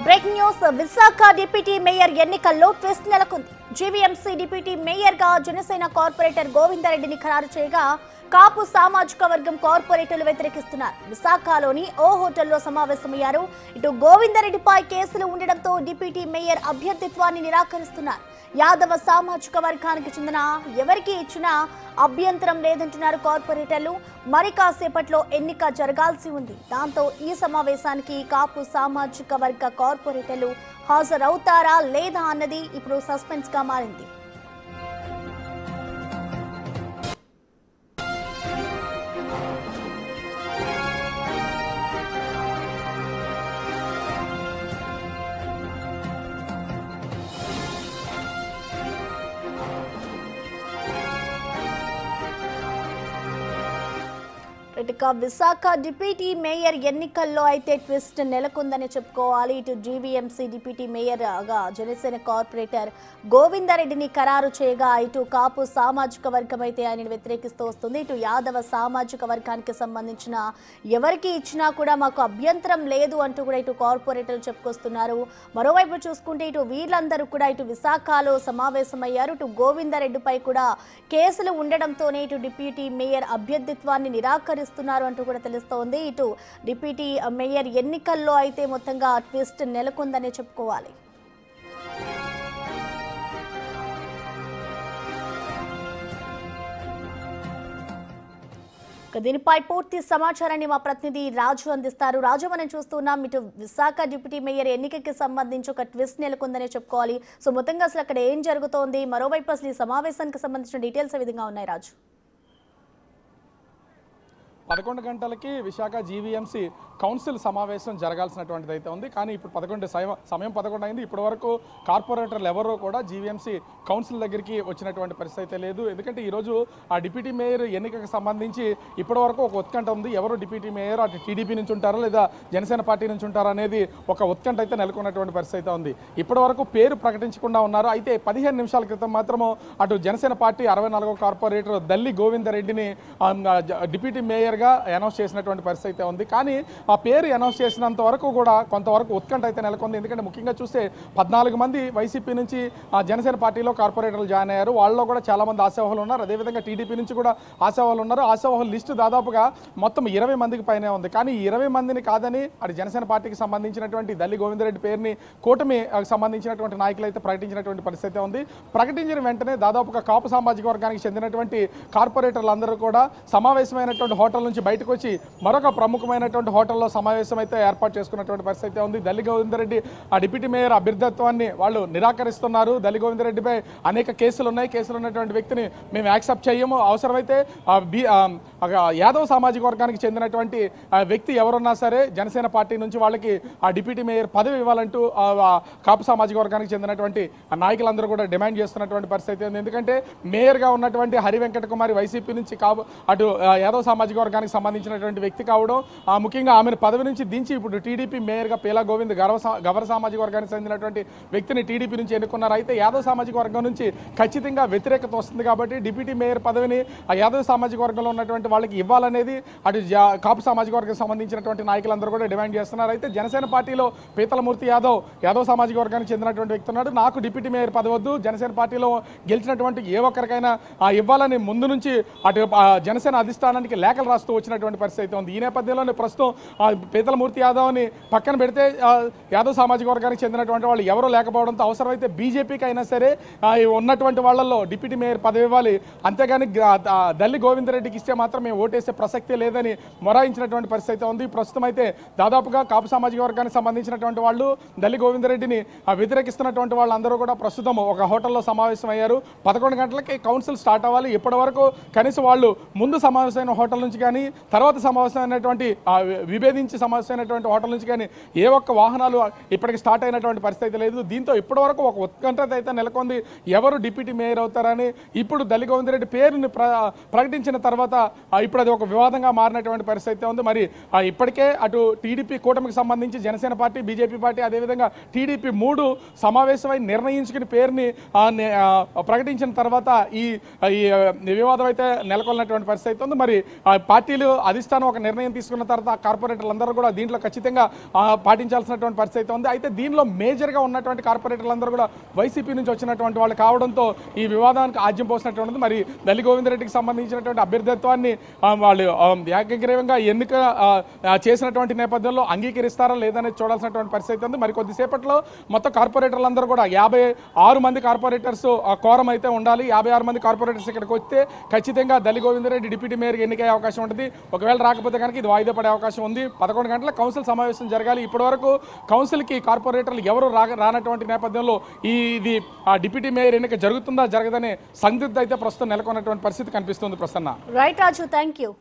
Breaking news Visakha deputy mayor ఎన్నికల్లో twist నెలకొంది. GVMC deputy mayor గా జనసేన కార్పొరేటర్ గోవిందరెడ్డిని ఖరారు చేయగా కాపు సామాజిక వర్గం కార్పొరేటర్లు వ్యతిరేకిస్తున్నారు. విశాఖలోని ఓ హోటల్లో సమావేశమయ్యారు. ఇటు గోవిందరెడ్డిపై కేసులు ఉండడంతో డిప్యూటీ మేయర్ అభ్యర్థిత్వాన్ని నిరాకరిస్తున్నారు. యాదవ సామాజిక వర్గానికి చెందిన ఎవరికి ఇచ్చినా అభ్యంతరం లేదంటున్నారు కార్పొరేటర్లు. మరి కాసేపట్లో ఎన్నిక జరగాల్సి ఉంది. దాంతో ఈ సమావేశానికి కాపు సామాజిక వర్గ కార్పొరేటర్లు హాజరవుతారా లేదా అన్నది ఇప్పుడు సస్పెన్స్ గా మారింది. విశాఖ డిప్యూటీ మేయర్ ఎన్నికల్లో అయితే ట్విస్ట్ నెలకొందని చెప్పుకోవాలి. ఇటు జీవీఎంసీ డిప్యూటీ మేయర్ గా జనసేన కార్పొరేటర్ గోవిందరెడ్డిని ఖరారు చేయగా ఇటు కాపు సామాజిక వర్గం అయితే ఆయనను వ్యతిరేకిస్తూ వస్తుంది. ఇటు యాదవ సామాజిక వర్గానికి సంబంధించిన ఎవరికి ఇచ్చినా కూడా మాకు అభ్యంతరం లేదు అంటూ కూడా ఇటు కార్పొరేటర్లు చెప్పుకొస్తున్నారు. మరోవైపు చూసుకుంటే ఇటు వీళ్ళందరూ కూడా ఇటు విశాఖలో సమావేశమయ్యారు. ఇటు గోవిందరెడ్డిపై కూడా కేసులు ఉండడంతోనే ఇటు డిప్యూటీ మేయర్ అభ్యర్థిత్వాన్ని నిరాకరిస్తున్నారు అంటూ కూడా తెలుస్తోంది. ఇటు డిప్యూటీ మేయర్ ఎన్నికల్లో అయితే మొత్తంగా ట్విస్ట్ నెలకొందని చెప్పుకోవాలి. దీనిపై పూర్తి సమాచారాన్ని మా ప్రతినిధి రాజు అందిస్తారు. రాజు, మనం చూస్తున్నాం ఇటు విశాఖ డిప్యూటీ మేయర్ ఎన్నికకి సంబంధించి ఒక ట్విస్ట్ నెలకొందనే చెప్పుకోవాలి. సో మొత్తంగా అసలు అక్కడ ఏం జరుగుతోంది, మరోవైపు అసలు ఈ సమావేశానికి సంబంధించిన డీటెయిల్స్ ఏ విధంగా ఉన్నాయి రాజు? 11 గంటలకి విశాఖ జీవీఎంసీ కౌన్సిల్ సమావేశం జరగాల్సినటువంటిది అయితే ఉంది. కానీ ఇప్పుడు సమయం 11 అయింది. ఇప్పటి వరకు కార్పొరేటర్లు ఎవరో కూడా జీవీఎంసీ కౌన్సిల్ దగ్గరికి వచ్చినటువంటి పరిస్థితి అయితే లేదు. ఎందుకంటే ఈరోజు ఆ డిప్యూటీ మేయర్ ఎన్నికకు సంబంధించి ఇప్పటి వరకు ఒక ఉత్కంఠ ఉంది. ఎవరు డిప్యూటీ మేయర్ అటు టీడీపీ నుంచి ఉంటారా లేదా జనసేన పార్టీ నుంచి ఉంటారా అనేది ఒక ఉత్కంఠ అయితే నెలకొన్నటువంటి పరిస్థితి అయితే ఉంది. ఇప్పటి వరకు పేరు ప్రకటించకుండా ఉన్నారు. అయితే 15 నిమిషాల క్రితం మాత్రము అటు జనసేన పార్టీ 64వ కార్పొరేటర్ దల్లి గోవిందరెడ్డిని డిప్యూటీ మేయర్ అనౌన్స్ చేసినటువంటి పరిస్థితి అయితే ఉంది. కానీ ఆ పేరు అనౌన్స్ చేసినంత వరకు కూడా కొంతవరకు ఉత్కంఠ అయితే నెలకొంది. ఎందుకంటే ముఖ్యంగా చూస్తే 14 మంది వైసీపీ నుంచి జనసేన పార్టీలో కార్పొరేటర్లు జాయిన్ అయ్యారు. వాళ్ళలో కూడా చాలా మంది ఆశావాహులు ఉన్నారు. అదేవిధంగా టీడీపీ నుంచి కూడా ఆశావాహులు ఉన్నారు. ఆశావాహుల లిస్టు దాదాపుగా మొత్తం 20 మందికి పైనే ఉంది. కానీ 20 మందిని కాదని అటు జనసేన పార్టీకి సంబంధించినటువంటి దల్లి గోవిందరెడ్డి పేరుని కూటమి సంబంధించినటువంటి నాయకులు అయితే ప్రకటించినటువంటి పరిస్థితి ఉంది. ప్రకటించిన వెంటనే దాదాపుగా కాపు సామాజిక వర్గానికి చెందినటువంటి కార్పొరేటర్లు అందరూ కూడా సమావేశమైనటువంటి హోటల్ నుంచి బయటకు వచ్చి మరొక ప్రముఖమైనటువంటి హోటల్లో సమావేశం అయితే ఏర్పాటు చేసుకున్నటువంటి పరిస్థితి ఉంది. దల్లి గోవిందరెడ్డి ఆ డిప్యూటీ మేయర్ అభ్యర్థిత్వాన్ని వాళ్ళు నిరాకరిస్తున్నారు. దల్లి గోవిందరెడ్డిపై అనేక కేసులు ఉన్నాయి. కేసులు ఉన్నటువంటి వ్యక్తిని మేము యాక్సెప్ట్ చేయము. అవసరమైతే యాదవ సామాజిక వర్గానికి చెందినటువంటి వ్యక్తి ఎవరున్నా సరే జనసేన పార్టీ నుంచి వాళ్ళకి ఆ డిప్యూటీ మేయర్ పదవి ఇవ్వాలంటూ కాపు సామాజిక వర్గానికి చెందినటువంటి నాయకులందరూ కూడా డిమాండ్ చేస్తున్నటువంటి పరిస్థితి ఉంది. ఎందుకంటే మేయర్గా ఉన్నటువంటి హరి వెంకట కుమారి వైసీపీ నుంచి అటు యాదవ సామాజిక వర్గానికి సంబంధించినటువంటి వ్యక్తి కావడం, ముఖ్యంగా ఆమెను పదవి నుంచి దించి ఇప్పుడు టీడీపీ మేయర్గా పేలా గోవింద్ గవర సామాజిక వర్గానికి చెందినటువంటి వ్యక్తిని టీడీపీ నుంచి ఎన్నుకున్నారు. అయితే యాదవ సామాజిక వర్గం నుంచి ఖచ్చితంగా వ్యతిరేకత వస్తుంది కాబట్టి డిప్యూటీ మేయర్ పదవిని ఆ యాదవ సామాజిక వర్గంలో ఉన్నటువంటి వాళ్ళకి ఇవ్వాలనేది అటు కాపు సామాజిక వర్గానికి సంబంధించినటువంటి నాయకులందరూ కూడా డిమాండ్ చేస్తున్నారు. అయితే జనసేన పార్టీలో పీతలమూర్తి యాదవ్ సామాజిక వర్గానికి చెందినటువంటి వ్యక్తి ఉన్నాడు. నాకు డిప్యూటీ మేయర్ పదవి వద్దు, జనసేన పార్టీలో గెలిచినటువంటి ఏ ఒక్కరికైనా ఇవ్వాలని ముందు నుంచి అటు జనసేన అధిష్టానానికి లేఖలు రాస్తూ వచ్చినటువంటి పరిస్థితి ఉంది. ఈ నేపథ్యంలోనే ప్రస్తుతం పీతలమూర్తి యాదవ్ని పక్కన పెడితే యాదవ్ సామాజిక వర్గానికి చెందినటువంటి వాళ్ళు ఎవరో లేకపోవడంతో అవసరమైతే బీజేపీకి అయినా సరే ఉన్నటువంటి వాళ్ళల్లో డిప్యూటీ మేయర్ పదవి ఇవ్వాలి, అంతేగాని దల్లి గోవిందరెడ్డికి ఇస్తే మాత్రం మేము ఓటేసే ప్రసక్తే లేదని మొరాయించినటువంటి పరిస్థితి ఉంది. ప్రస్తుతం అయితే దాదాపుగా కాపు సామాజిక వర్గానికి సంబంధించినటువంటి వాళ్ళు దల్లి గోవిందరెడ్డిని వ్యతిరేకిస్తున్నటువంటి వాళ్ళందరూ కూడా ప్రస్తుతం ఒక హోటల్లో సమావేశం అయ్యారు. 11 గంటలకి కౌన్సిల్ స్టార్ట్ అవ్వాలి. ఇప్పటి వరకు కనీసం వాళ్ళు ముందు సమావేశమైన హోటల్ నుంచి కానీ తర్వాత సమావేశమైనటువంటి విభేదించి సమావేశమైనటువంటి హోటల్ నుంచి కానీ ఏ ఒక్క వాహనాలు ఇప్పటికి స్టార్ట్ అయినటువంటి పరిస్థితి లేదు. దీంతో ఇప్పటి వరకు ఒక ఉత్కంఠత అయితే నెలకొంది. ఎవరు డిప్యూటీ మేయర్ అవుతారని ఇప్పుడు దల్లి గోవిందరెడ్డి పేరుని ప్రకటించిన తర్వాత ఇప్పుడు అది ఒక వివాదంగా మారినటువంటి పరిస్థితి ఉంది. మరి ఇప్పటికే అటు టీడీపీ కూటమికి సంబంధించి జనసేన పార్టీ, బీజేపీ పార్టీ, అదేవిధంగా టీడీపీ 3 సమావేశమై నిర్ణయించుకుని పేరుని ప్రకటించిన తర్వాత ఈ వివాదం అయితే నెలకొన్నటువంటి పరిస్థితి ఉంది. మరి పార్టీలు అధిష్టానం ఒక నిర్ణయం తీసుకున్న తర్వాత ఆ కార్పొరేటర్లు అందరూ కూడా దీంట్లో ఖచ్చితంగా పాటించాల్సినటువంటి పరిస్థితి అయితే ఉంది. అయితే దీనిలో మేజర్గా ఉన్నటువంటి కార్పొరేటర్లు అందరూ కూడా వైసీపీ నుంచి వచ్చినటువంటి వాళ్ళు కావడంతో ఈ వివాదానికి ఆజ్యం పోసినటువంటిది. మరి దల్లి గోవిందరెడ్డికి సంబంధించినటువంటి అభ్యర్థిత్వాన్ని వాళ్ళు ఏకగ్రీవంగా ఎన్నిక చేసినటువంటి నేపథ్యంలో అంగీకరిస్తారా లేదనేది చూడాల్సినటువంటి పరిస్థితి ఉంది. మరి కొద్దిసేపట్లో మొత్తం కార్పొరేటర్లు అందరూ కూడా 56 మంది కార్పొరేటర్స్ కోరం అయితే ఉండాలి. 56 మంది కార్పొరేటర్స్ ఇక్కడికి వస్తే ఖచ్చితంగా దల్లి గోవిందరెడ్డి డిప్యూటీ మేయర్కి ఎన్నికయ్యే అవకాశం ఉంటుంది. ఒకవేళ రాకపోతే కనుక ఇది వాయిదా పడే అవకాశం ఉంది. 11 గంటల కౌన్సిల్ సమావేశం జరగాలి. ఇప్పటివరకు కౌన్సిల్కి కార్పొరేటర్లు ఎవరు రానటువంటి నేపథ్యంలో ఇది డిప్యూటీ మేయర్ ఎన్నిక జరుగుతుందా జరగదనే సందిగ్ధత అయితే ప్రస్తుతం నెలకొన్నటువంటి పరిస్థితి కనిపిస్తుంది. Prasanna. Right Raju, thank you.